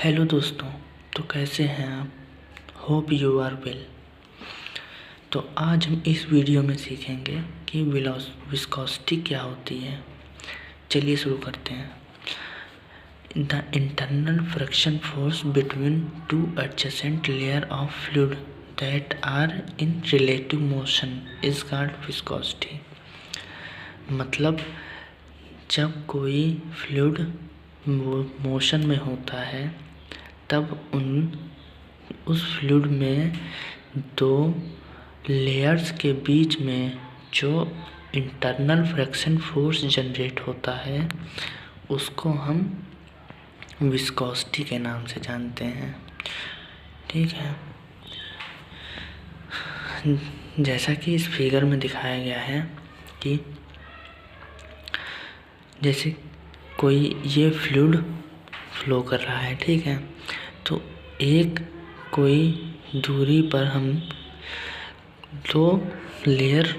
Hello दोस्तों, तो कैसे हैं आप? Hope you are well. तो आज हम इस वीडियो में सीखेंगे कि विस्कोसिटी क्या होती है। चलिए शुरू करते हैं। The internal friction force between two adjacent layer of fluid that are in relative motion is called viscosity. मतलब जब कोई फ्लूइड मोशन में होता है तब उस फ्लूइड में दो लेयर्स के बीच में जो इंटरनल फ्रिक्शन फोर्स जनरेट होता है उसको हम विस्कोसिटी के नाम से जानते हैं। ठीक है, जैसा कि इस फिगर में दिखाया गया है कि जैसे कोई ये फ्लूइड फ्लो कर रहा है, ठीक है, तो एक कोई दूरी पर हम दो लेयर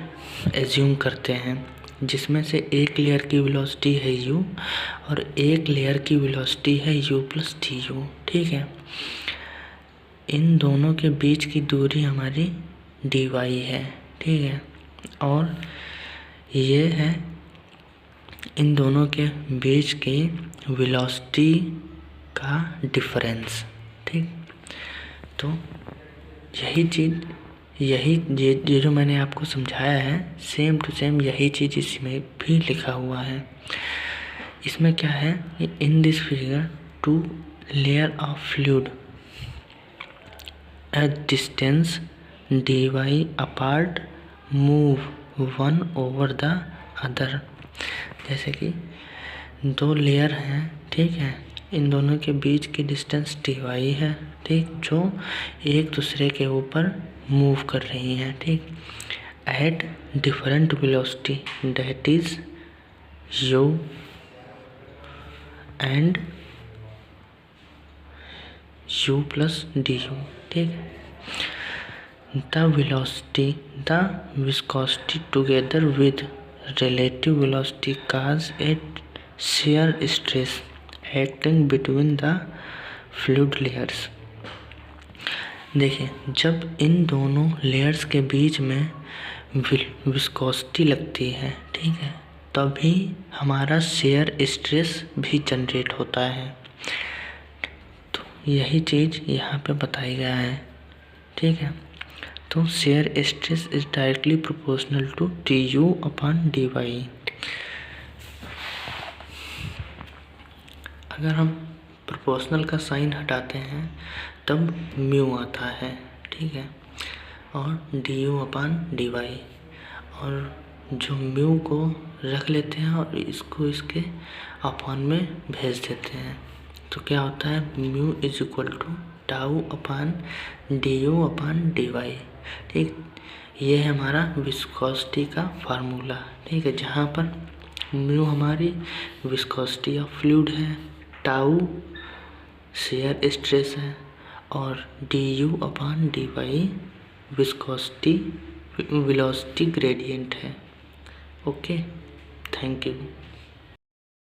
एज्यूम करते हैं जिसमें से एक लेयर की वेलोसिटी है u और एक लेयर की वेलोसिटी है u प्लस टी यू। ठीक है, इन दोनों के बीच की दूरी हमारी dy है। ठीक है, और ये है इन दोनों के बीच की वेलोसिटी का डिफरेंस। ठीक, तो ये जो मैंने आपको समझाया है सेम टू सेम यही चीज़ इसमें भी लिखा हुआ है। इसमें क्या है कि in this figure two layer of fluid at distance dy apart move one over the other. जैसे कि दो लेयर हैं, ठीक है, इन दोनों के बीच की डिस्टेंस dy है, ठीक, जो एक दूसरे के ऊपर मूव कर रही हैं, ठीक, at different velocity that is u and u plus d u. ठीक, the viscosity together with relative velocity cause a shear stress acting between the fluid layers। देखिए, जब इन दोनों लेयर्स के बीच में विस्कोसिटी लगती है, ठीक है, तभी हमारा शेयर स्ट्रेस भी जनरेट होता है। तो यही चीज़ यहाँ पे बताई गया है। ठीक है, तो shear stress is directly proportional to T U upon D Y. अगर हम प्रोपोर्शनल का साइन हटाते हैं तब म्यू आता है, ठीक है, और D you upon D Y, और जो म्यू को रख लेते हैं और इसको इसके अपॉन में भेज देते हैं, तो क्या होता है, mu is equal to tau upon D you upon D Y. ठीक, ये है हमारा विस्कोसिटी का फार्मूला। ठीक है, जहाँ पर म्यू हमारी विस्कोसिटी ऑफ फ्लूइड है, टाउ शेयर स्ट्रेस है, और D you upon D y viscosity velocity gradient है। Okay, thank you.